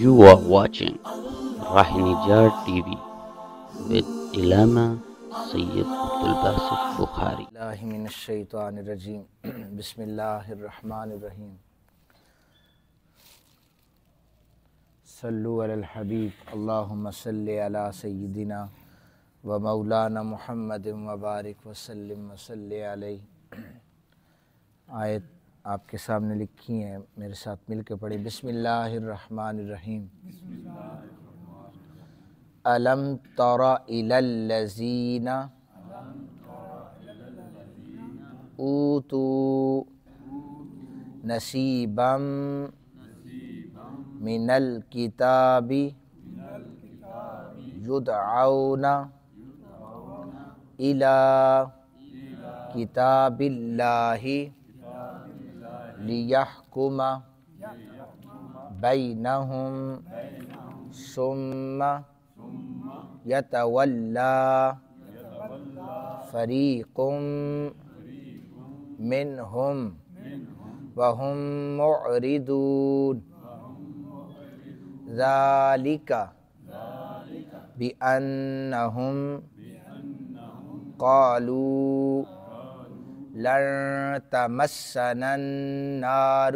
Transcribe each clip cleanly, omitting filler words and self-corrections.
You are watching Rahinijar TV with Ilama Sayyid Abdul Basit Bukhari. اللہ من الشیطان الرجیم بسم اللہ الرحمن الرحیم صلو علی الحبیب اللہم صلی علی سیدنا و مولانا محمد وبارک وسلم وصلی علیہ۔ آیت آپ کے سامنے لکھی ہیں، میرے ساتھ مل کے پڑھیں۔ بسم اللہ الرحمن الرحیم۔ الم تر الی الذین اوتوا نصیبا من الکتاب یدعون الی کتاب اللہ لیحکم بینہم ثم یتولی فریق منہم وہم معرضون ذالک بأنہم قالوا لن تمسنا النار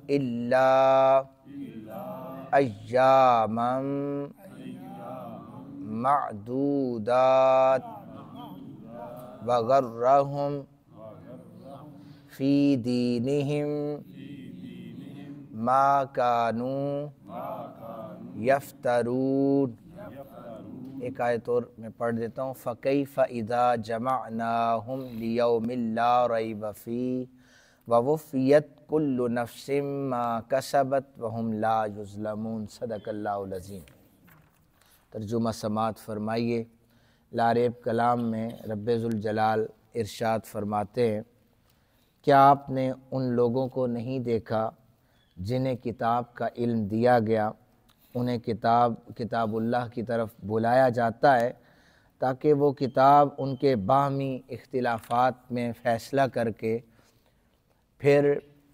الا ایاما معدودات وغرہم فی دینہم ما کانوا یفترون۔ ایک آیت اور میں پڑھ دیتا ہوں۔ فَكَيْفَ إِذَا جَمَعْنَاهُمْ لِيَوْمٍ لَا رَيْبَ فِيهِ وَوُفِّيَتْ كُلُّ نَفْسٍ مَا كَسَبَتْ وَهُمْ لَا يُظْلَمُونَ۔ صدق اللہ العظیم۔ ترجمہ سماعت فرمائیے۔ لا ریب کلام میں رب ذوالجلال ارشاد فرماتے ہیں، کیا آپ نے ان لوگوں کو نہیں دیکھا جنہیں کتاب کا علم دیا گیا، انہیں کتاب اللہ کی طرف بلایا جاتا ہے تاکہ وہ کتاب ان کے باہمی اختلافات میں فیصلہ کر کے پھر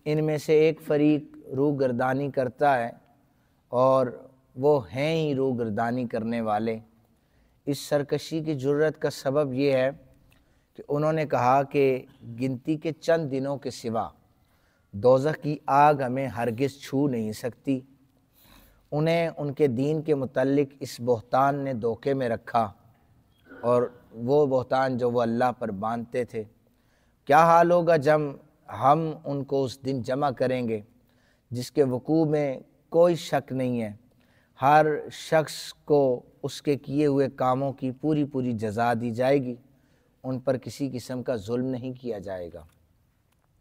ان میں سے ایک فریق روگردانی کرتا ہے، اور وہ ہیں ہی روگردانی کرنے والے۔ اس سرکشی کی جرت کا سبب یہ ہے کہ انہوں نے کہا کہ گنتی کے چند دنوں کے سوا دوزخ کی آگ ہمیں ہرگز چھو نہیں سکتی۔ انہیں ان کے دین کے متعلق اس بہتان نے دھوکے میں رکھا، اور وہ بہتان جو وہ اللہ پر باندھتے تھے۔ کیا حال ہوگا جب ہم ان کو اس دن جمع کریں گے جس کے وقوع میں کوئی شک نہیں ہے، ہر شخص کو اس کے کیے ہوئے کاموں کی پوری جزا دی جائے گی، ان پر کسی قسم کا ظلم نہیں کیا جائے گا۔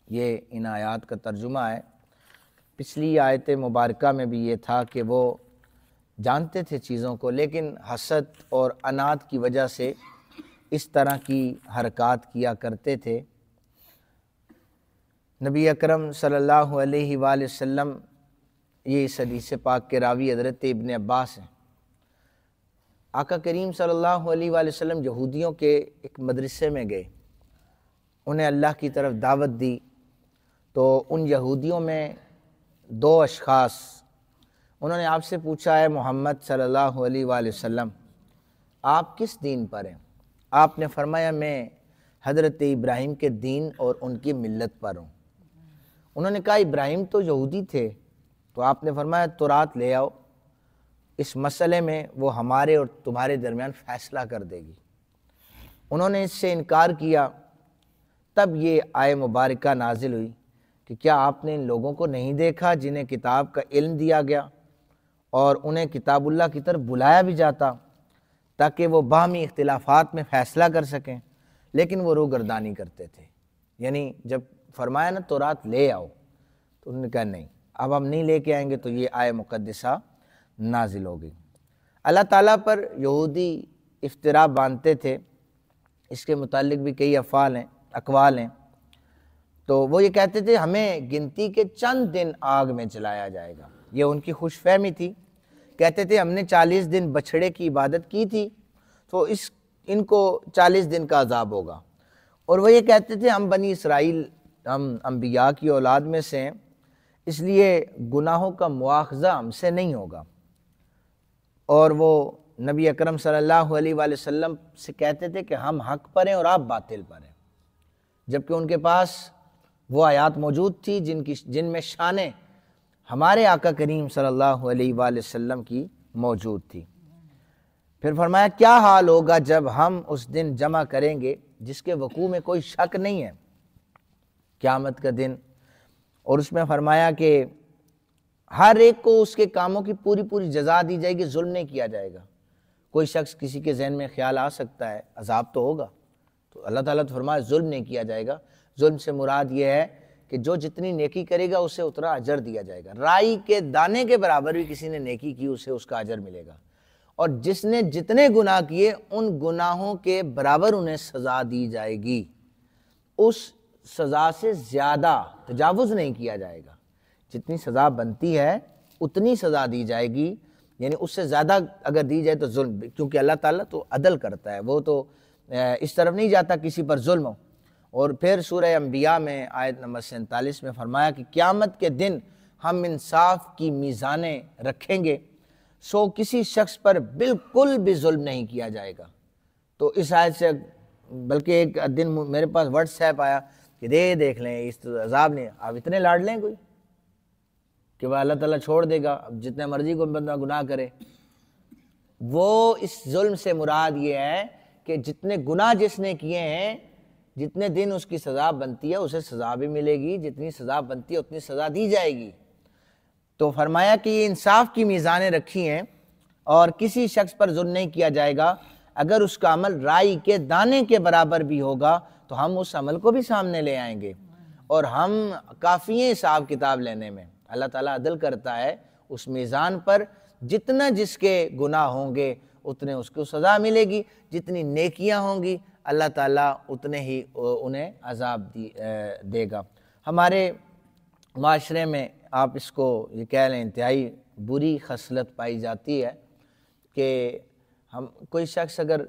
یہ ان آیات کا ترجمہ ہے۔ پچھلی آیت مبارکہ میں بھی یہ تھا کہ وہ جانتے تھے چیزوں کو، لیکن حسد اور عناد کی وجہ سے اس طرح کی حرکات کیا کرتے تھے۔ نبی اکرم صلی اللہ علیہ وآلہ وسلم، یہ اس حدیث پاک کے راوی حضرت ابن عباس ہیں، آقا کریم صلی اللہ علیہ وآلہ وسلم یہودیوں کے ایک مدرسے میں گئے، انہیں اللہ کی طرف دعوت دی، تو ان یہودیوں میں دو اشخاص، انہوں نے آپ سے پوچھا ہے محمد صلی اللہ علیہ وآلہ وسلم آپ کس دین پر ہیں؟ آپ نے فرمایا میں حضرت ابراہیم کے دین اور ان کی ملت پر ہوں۔ انہوں نے کہا ابراہیم تو یہودی تھے، تو آپ نے فرمایا تورات لے آؤ، اس مسئلے میں وہ ہمارے اور تمہارے درمیان فیصلہ کر دے گی۔ انہوں نے اس سے انکار کیا، تب یہ آیت مبارکہ نازل ہوئی کہ کیا آپ نے ان لوگوں کو نہیں دیکھا جنہیں کتاب کا علم دیا گیا اور انہیں کتاب اللہ کی طرف بلایا بھی جاتا تاکہ وہ باہمی اختلافات میں فیصلہ کر سکیں، لیکن وہ روگردانی کرتے تھے۔ یعنی جب فرمایا نا تورات لے آؤ، تو انہوں نے کہا نہیں، اب ہم نہیں لے کے آئیں گے، تو یہ آیت مقدسہ نازل ہو گئی۔ اللہ تعالیٰ پر یہودی افتراء باندھتے تھے، اس کے متعلق بھی کئی اقوال ہیں۔ تو وہ یہ کہتے تھے ہمیں گنتی کے چند دن آگ میں جلایا جائے گا، یہ ان کی خوش فہمی تھی۔ کہتے تھے ہم نے 40 دن بچھڑے کی عبادت کی تھی، تو ان کو 40 دن کا عذاب ہوگا۔ اور وہ یہ کہتے تھے ہم بنی اسرائیل، ہم انبیاء کی اولاد میں سے ہیں، اس لیے گناہوں کا مواخذہ ہم سے نہیں ہوگا۔ اور وہ نبی اکرم صلی اللہ علیہ وآلہ وسلم سے کہتے تھے کہ ہم حق پر ہیں اور آپ باطل پر ہیں، جبکہ ان کے پاس وہ آیات موجود تھی جن میں شانیں ہمارے آقا کریم صلی اللہ علیہ وآلہ وسلم کی موجود تھی۔ پھر فرمایا کیا حال ہوگا جب ہم اس دن جمع کریں گے جس کے وقوع میں کوئی شک نہیں ہے، قیامت کا دن۔ اور اس میں فرمایا کہ ہر ایک کو اس کے کاموں کی پوری پوری جزا دی جائے گی، ظلم نہیں کیا جائے گا۔ کوئی شخص کسی کے ذہن میں خیال آ سکتا ہے عذاب تو ہوگا، تو اللہ تعالیٰ تو فرمایا ظلم نہیں کیا جائے گا۔ ظلم سے مراد یہ ہے کہ جو جتنی نیکی کرے گا اسے اتنا اجر دیا جائے گا، رائی کے دانے کے برابر بھی کسی نے نیکی کی اسے اس کا اجر ملے گا، اور جس نے جتنے گناہ کیے ان گناہوں کے برابر انہیں سزا دی جائے گی، اس سزا سے زیادہ تجاوز نہیں کیا جائے گا، جتنی سزا بنتی ہے اتنی سزا دی جائے گی، یعنی اس سے زیادہ اگر دی جائے تو ظلم، کیونکہ اللہ تعالیٰ تو عدل کرتا ہے، وہ تو اس طرف نہیں جاتا کسی پر ظلم ہو۔ اور پھر سورہ انبیاء میں آیت نمبر 47 میں فرمایا کہ قیامت کے دن ہم انصاف کی میزانیں رکھیں گے، سو کسی شخص پر بالکل بھی ظلم نہیں کیا جائے گا۔ تو اس آیت سے بلکہ ایک دن میرے پاس واٹس ایپ آیا کہ دیکھ لیں اس عذاب نے، آپ اتنے لاڈ لیں کوئی کہ وہ اللہ تعالیٰ چھوڑ دے گا، اب جتنے مرضی کو بندہ گناہ کرے۔ وہ اس ظلم سے مراد یہ ہے کہ جتنے گناہ جس نے کیے ہیں، جتنے دن اس کی سزا بنتی ہے اسے سزا بھی ملے گی، جتنی سزا بنتی ہے اتنی سزا دی جائے گی۔ تو فرمایا کہ یہ انصاف کی میزانیں رکھی ہیں اور کسی شخص پر ظلم نہیں کیا جائے گا، اگر اس کا عمل رائی کے دانے کے برابر بھی ہوگا تو ہم اس عمل کو بھی سامنے لے آئیں گے، اور ہم کافی ہیں حساب کتاب لینے میں۔ اللہ تعالیٰ عدل کرتا ہے، اس میزان پر جتنا جس کے گناہ ہوں گے اتنے اس کو سزا ملے گی، جتنی نیکیاں ہوں گی اللہ تعالیٰ اتنے ہی انہیں عذاب دے گا۔ ہمارے معاشرے میں آپ اس کو یہ کہہ لیں انتہائی بری خصلت پائی جاتی ہے کہ ہم کوئی شخص اگر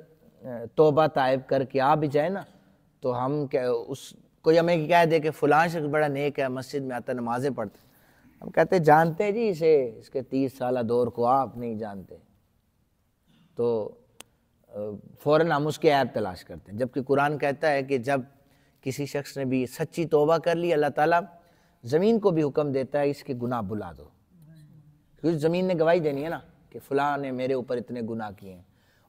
توبہ طائب کر کے آ بھی جائے نا تو ہم کوئی ہمیں کہہ دے کہ فلاں شخص بڑا نیک ہے، مسجد میں آتا نمازیں پڑھتے، ہم کہتے جانتے ہیں جی اسے، اس کے 30 سالہ دور کو آپ نہیں جانتے، تو فوراً ہم اس کے عیب تلاش کرتے ہیں، جبکہ قرآن کہتا ہے کہ جب کسی شخص نے بھی سچی توبہ کر لی اللہ تعالیٰ زمین کو بھی حکم دیتا ہے اس کے گناہ بلا دو، کیونکہ زمین نے گواہی دینی ہے نا کہ فلاں نے میرے اوپر اتنے گناہ کیے ہیں،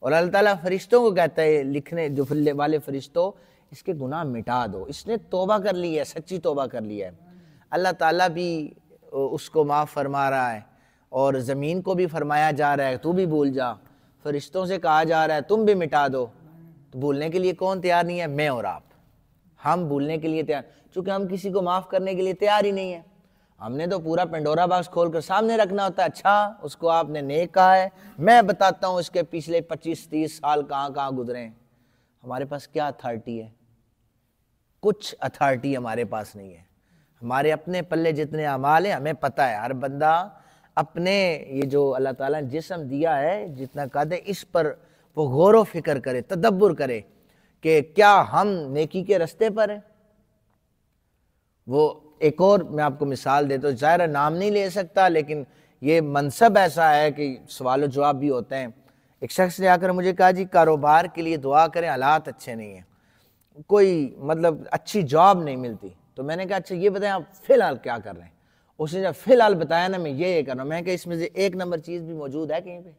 اور اللہ تعالیٰ فرشتوں کو کہتا ہے لکھنے جو والے فرشتوں اس کے گناہ مٹا دو، اس نے توبہ کر لی ہے، سچی توبہ کر لی ہے، اللہ تعالیٰ بھی اس کو معاف فرما رہا ہے، اور زمین کو بھی فرمایا جا رہا ہے تو بھی بھول جا، فرشتوں سے کہا جا رہا ہے تم بھی مٹا دو، تو بھولنے کے لیے کون تیار نہیں ہے؟ میں اور آپ، ہم بھولنے کے لیے تیار، چونکہ ہم کسی کو معاف کرنے کے لیے تیار ہی نہیں ہیں، ہم نے تو پورا پنڈورا باکس کھول کر سامنے رکھنا ہوتا ہے، اچھا اس کو آپ نے نیک کہا ہے، میں بتاتا ہوں اس کے پچھلے 25-30 سال کہاں گزرے ہیں۔ ہمارے پاس کیا اتھارٹی ہے؟ کچھ اتھارٹی ہمارے پاس نہیں ہے، ہمارے اپنے پلے جتنے اعمال ہیں ہمیں پتہ ہے، ہر بندہ اپنے یہ جو اللہ تعالیٰ نے جسم دیا ہے جتنا قد ہے اس پر وہ غور و فکر کرے، تدبر کرے کہ کیا ہم نیکی کے رستے پر ہیں۔ وہ ایک اور میں آپ کو مثال دیتا ہوں، ظاہر نام نہیں لے سکتا لیکن یہ منصب ایسا ہے کہ سوال و جواب بھی ہوتے ہیں۔ ایک شخص نے آ کر مجھے کہا جی کاروبار کے لیے دعا کریں، حالات اچھے نہیں ہیں، کوئی مطلب اچھی جاب نہیں ملتی، تو میں نے کہا اچھا یہ بتائیں آپ فی الحال کیا کر رہے ہیں؟ اس نے جب فی الحال بتایا نا میں یہ کر رہا ہوں، میں نے کہا اس میں سے ایک نمبر چیز بھی موجود ہے کہیں پہ؟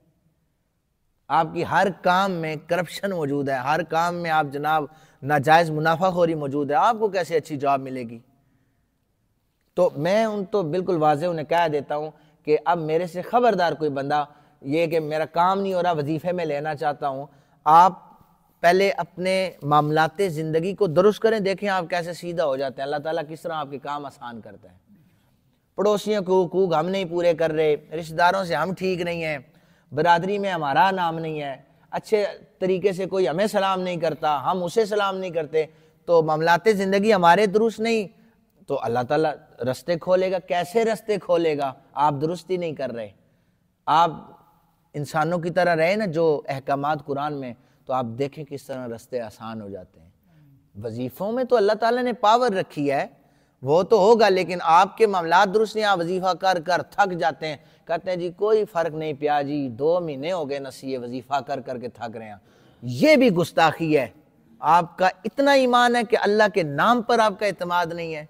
آپ کی ہر کام میں کرپشن موجود ہے، ہر کام میں آپ جناب ناجائز منافع خوری موجود ہے، آپ کو کیسے اچھی جاب ملے گی؟ تو میں ان تو بالکل واضح انہیں کہہ دیتا ہوں کہ اب میرے سے خبردار کوئی بندہ یہ کہ میرا کام نہیں ہو رہا وظیفے میں لینا چاہتا ہوں، آپ پہلے اپنے معاملات زندگی کو درست کریں، دیکھیں آپ کیسے سیدھا ہو جاتے ہیں، اللہ تعالیٰ کس طرح آپ کے کام آسان کرتا ہے۔ پڑوسیوں کو حقوق ہم نہیں پورے کر رہے، رشتہ داروں سے ہم ٹھیک نہیں ہیں، برادری میں ہمارا نام نہیں ہے، اچھے طریقے سے کوئی ہمیں سلام نہیں کرتا، ہم اسے سلام نہیں کرتے، تو معاملات زندگی ہمارے درست نہیں، تو اللہ تعالیٰ رستے کھولے گا۔ کیسے رستے کھولے گا؟ آپ درستی نہیں کر رہے، آپ انسانوں کی طرح رہے نا جو احکامات قرآن میں، تو آپ دیکھیں کس طرح رستے آسان ہو جاتے ہیں۔ وظیفوں میں تو اللہ تعالیٰ نے پاور رکھی ہے، وہ تو ہوگا لیکن آپ کے معاملات درست نہیں، آپ وظیفہ کر کر تھک جاتے ہیں، کہتے ہیں جی کوئی فرق نہیں پیا جی 2 مہینے ہو گئے نصیحت وظیفہ کر کر کے تھک رہے ہیں، یہ بھی گستاخی ہے۔ آپ کا اتنا ایمان ہے کہ اللہ کے نام پر آپ کا اعتماد نہیں ہے؟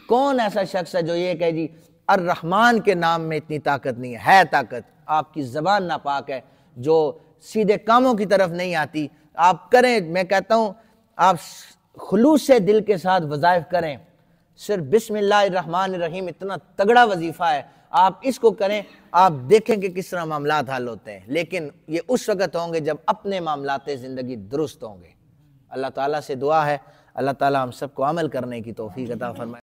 کون ایسا شخص ہے جو یہ کہے جی الرحمن کے نام میں اتنی طاقت نہیں ہے طاقت، آپ کی زبان ناپاک ہے جو سیدھے کاموں کی طرف نہیں آتی۔ آپ کریں، میں کہتا ہوں آپ خلوص سے دل کے ساتھ وظائف کریں، صرف بسم اللہ الرحمن الرحیم اتنا تگڑا وظیفہ ہے، آپ اس کو کریں، آپ دیکھیں کہ کس طرح معاملات حل ہوتے ہیں، لیکن یہ اس وقت ہوں گے جب اپنے معاملات زندگی درست ہوں گے۔ اللہ تعالیٰ سے دعا ہے اللہ تعالیٰ ہم سب کو عمل کرنے کی توفیق عطا فرمائے۔